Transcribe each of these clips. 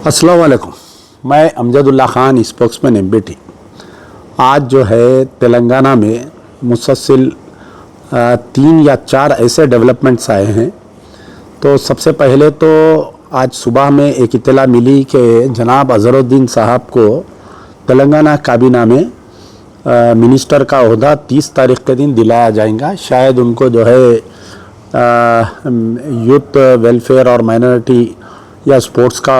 अस्सलाम वालेकुम। मैं अमजदुल्ला ख़ान, स्पोक्समैन एमबीटी। आज जो है तेलंगाना में मुसलसल 3 या 4 ऐसे डेवलपमेंट्स आए हैं। तो सबसे पहले तो आज सुबह में एक इत्तला मिली कि जनाब अज़हरुद्दीन साहब को तेलंगाना काबीना में मिनिस्टर का ओहदा 30 तारीख के दिन दिलाया जाएगा। शायद उनको जो है यूथ वेलफेयर और माइनॉरिटी या स्पोर्ट्स का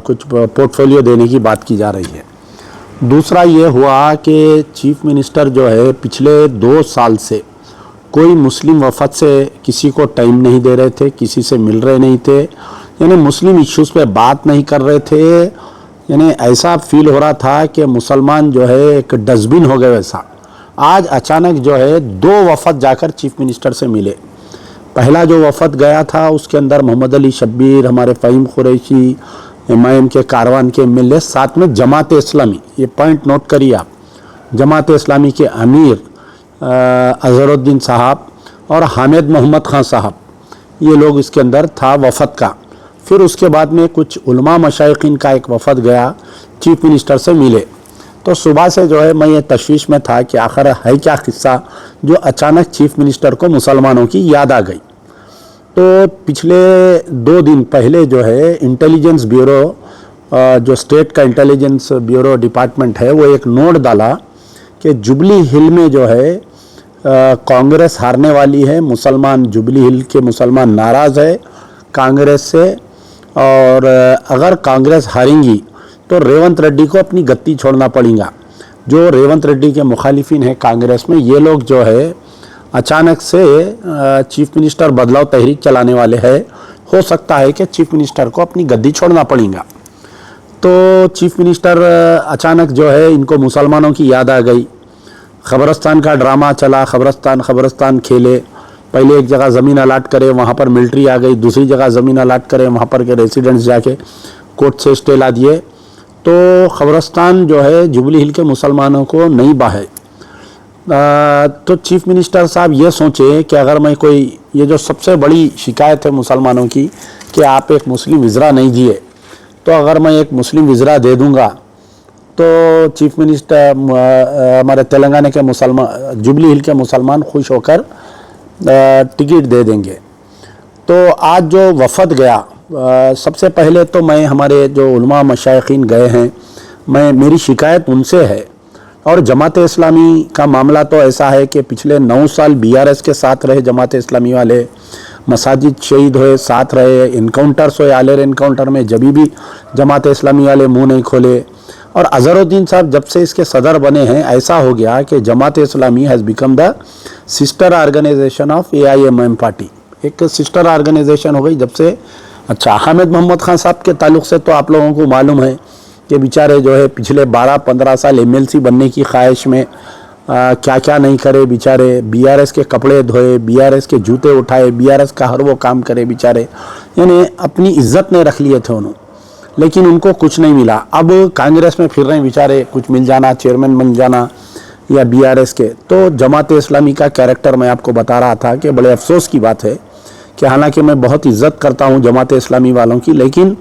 कुछ पोर्टफोलियो देने की बात की जा रही है। दूसरा ये हुआ कि चीफ मिनिस्टर जो है पिछले 2 साल से कोई मुस्लिम वफद से किसी को टाइम नहीं दे रहे थे, किसी से मिल रहे नहीं थे, यानी मुस्लिम इश्यूज़ पे बात नहीं कर रहे थे। यानी ऐसा फील हो रहा था कि मुसलमान जो है एक डस्टबिन हो गए वैसा। आज अचानक जो है 2 वफद जाकर चीफ मिनिस्टर से मिले। पहला जो वफद गया था उसके अंदर मोहम्मद अली शब्बीर, हमारे फ़हीम कुरैशी, एमआईएम के कारवान के एमएलए, साथ में जमात इस्लामी, ये पॉइंट नोट करिए आप, जमात इस्लामी के अमीर अज़हरुद्दीन साहब और हामिद मोहम्मद खान साहब, ये लोग इसके अंदर था वफद का। फिर उसके बाद में कुछ उलमा मशाइखीन का एक वफद गया, चीफ मिनिस्टर से मिले। तो सुबह से जो है मैं ये तशवीश में था कि आखिर है क्या किस्सा जो अचानक चीफ मिनिस्टर को मुसलमानों की याद आ गई। तो पिछले 2 दिन पहले जो है इंटेलिजेंस ब्यूरो, जो स्टेट का इंटेलिजेंस ब्यूरो डिपार्टमेंट है, वो एक नोट डाला कि जुबली हिल में जो है कांग्रेस हारने वाली है। मुसलमान, जुबली हिल के मुसलमान नाराज़ है कांग्रेस से, और अगर कांग्रेस हारेंगी तो रेवंत रेड्डी को अपनी गद्दी छोड़ना पड़ेगा। जो रेवंत रेड्डी के मुखालिफिन हैं कांग्रेस में, ये लोग जो है अचानक से चीफ मिनिस्टर बदलाव तहरीक चलाने वाले हैं। हो सकता है कि चीफ मिनिस्टर को अपनी गद्दी छोड़ना पड़ेगा। तो चीफ मिनिस्टर अचानक जो है, इनको मुसलमानों की याद आ गई। ख़बरस्तान का ड्रामा चला, ख़बरस्तान खेले। पहले एक जगह ज़मीन अलाट करे, वहाँ पर मिलिट्री आ गई। दूसरी जगह ज़मीन अलाट करे, वहाँ पर के रेसिडेंट्स जाके कोर्ट से स्टे ला दिए। तो ख़बरस्तान जो है जुबली हिल के मुसलमानों को नहीं बाहे। तो चीफ मिनिस्टर साहब ये सोचे कि अगर मैं कोई, ये जो सबसे बड़ी शिकायत है मुसलमानों की कि आप एक मुस्लिम विज़रा नहीं दिए, तो अगर मैं एक मुस्लिम विज़रा दे दूंगा तो चीफ मिनिस्टर, हमारे तेलंगाना के मुसलमान, जुबली हिल के मुसलमान खुश होकर टिकट दे देंगे। तो आज जो वफद गया, सबसे पहले तो मैं, हमारे जो उलमा मशाइखीन गए हैं, मेरी शिकायत उनसे है। और जमात इस्लामी का मामला तो ऐसा है कि पिछले 9 साल बीआरएस के साथ रहे जमात इस्लामी वाले, मसाजिद शहीद हुए, साथ रहे, इनकाउंटर्स हुए, आलेर इनकाउंटर में जब भी जमात इस्लामी वाले मुंह नहीं खोले। और अज़हरुद्दीन साहब जब से इसके सदर बने हैं, ऐसा हो गया कि Jamaat Islami has become the sister organization of AIMM party, एक सिस्टर ऑर्गेनाइजेशन हो गई जब से। अच्छा, हामिद मोहम्मद खान साहब के ताल्लुक़ से तो आप लोगों को मालूम है कि बेचारे जो है पिछले 12-15 साल एमएलसी बनने की ख्वाहिश में क्या क्या नहीं करे बेचारे। बीआरएस के कपड़े धोए, बीआरएस के जूते उठाए, बीआरएस का हर वो काम करे बेचारे, यानी अपनी इज्जत ने रख लिए थे उन्होंने, लेकिन उनको कुछ नहीं मिला। अब कांग्रेस में फिर रहे बेचारे, कुछ मिल जाना, चेयरमैन बन जाना या बीआरएस के। तो जमात इस्लामी का कैरेक्टर मैं आपको बता रहा था कि बड़े अफसोस की बात है कि हालांकि मैं बहुत इज्जत करता हूँ जमात इस्लामी वालों की, लेकिन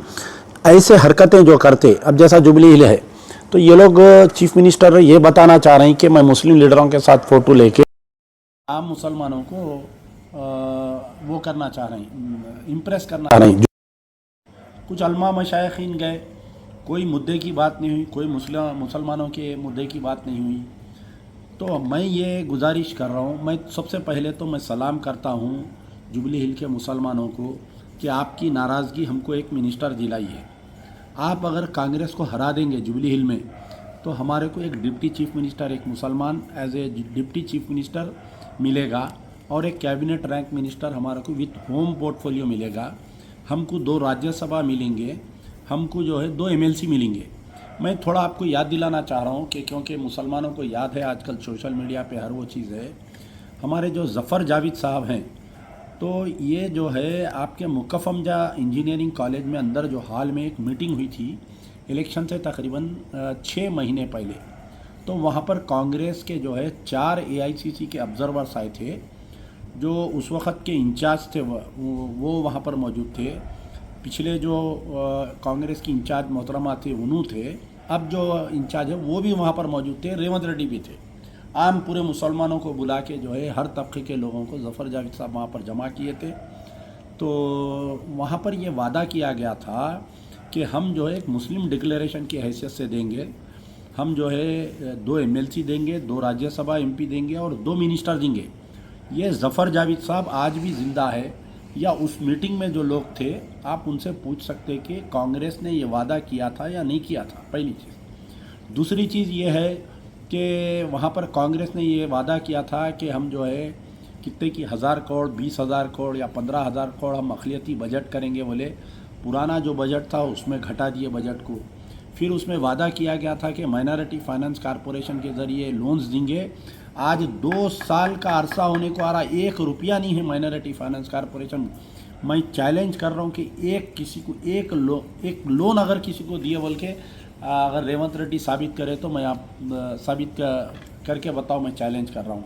ऐसे हरकतें जो करते, अब जैसा जुबली हिल है, तो ये लोग, चीफ मिनिस्टर ये बताना चाह रहे हैं कि मैं मुस्लिम लीडरों के साथ फ़ोटो लेके आम मुसलमानों को वो करना चाह रहे हैं, इम्प्रेस करना चाह रहे हैं। कुछ अल्मा मशाइखीन गए, कोई मुद्दे की बात नहीं हुई, कोई मुसलमानों के मुद्दे की बात नहीं हुई। तो मैं ये गुजारिश कर रहा हूँ, मैं सबसे पहले तो मैं सलाम करता हूँ जुबली हिल के मुसलमानों को कि आपकी नाराज़गी हमको एक मिनिस्टर दिलाई है। आप अगर कांग्रेस को हरा देंगे जुबली हिल में, तो हमारे को एक डिप्टी चीफ मिनिस्टर, एक मुसलमान as a deputy chief minister मिलेगा, और एक कैबिनेट रैंक मिनिस्टर हमारे को विथ होम पोर्टफोलियो मिलेगा। हमको 2 राज्यसभा मिलेंगे, हमको जो है 2 एमएलसी मिलेंगे। मैं थोड़ा आपको याद दिलाना चाह रहा हूँ कि क्योंकि मुसलमानों को याद है, आजकल सोशल मीडिया पे हर वो चीज़ है। हमारे जो ज़फ़र जावेद साहब हैं, तो ये जो है आपके मुकफ़मजा इंजीनियरिंग कॉलेज में अंदर जो हॉल में एक मीटिंग हुई थी इलेक्शन से तकरीबन 6 महीने पहले, तो वहाँ पर कांग्रेस के जो है 4 एआईसीसी के ऑब्ज़र्वर्स आए थे, जो उस वक़्त के इंचार्ज थे वो वहाँ पर मौजूद थे। पिछले जो कांग्रेस की इंचार्ज मोहतरमा थे उन्हों थे, अब जो इंचार्ज है वो भी वहाँ पर मौजूद थे, रेवंत रेड्डी भी थे। आम पूरे मुसलमानों को बुला के जो है हर तबके के लोगों को जफ़र जावेद साहब वहाँ पर जमा किए थे। तो वहाँ पर ये वादा किया गया था कि हम जो है एक मुस्लिम डिक्लेरेशन की हैसियत से देंगे, हम जो है 2 MLC देंगे, 2 राज्यसभा MP देंगे और 2 मिनिस्टर देंगे। ये जफ़र जावेद साहब आज भी ज़िंदा है, या उस मीटिंग में जो लोग थे आप उनसे पूछ सकते कि कांग्रेस ने ये वादा किया था या नहीं किया था, पहली चीज़। दूसरी चीज़ ये है कि वहाँ पर कांग्रेस ने ये वादा किया था कि हम जो है कितने की 1000 करोड़, 20,000 करोड़ या 15,000 करोड़ हम अक़लियती बजट करेंगे बोले। पुराना जो बजट था उसमें घटा दिए बजट को। फिर उसमें वादा किया गया था कि माइनॉरिटी फाइनेंस कॉरपोरेशन के ज़रिए लोन्स देंगे। आज 2 साल का अरसा होने को आ रहा, 1 रुपया नहीं है माइनॉरिटी फाइनेंस कॉरपोरेशन। मैं चैलेंज कर रहा हूँ कि एक लोन अगर किसी को दिए बोल के अगर रेवंत रेड्डी साबित करे तो मैं आप साबित करके बताओ, मैं चैलेंज कर रहा हूँ।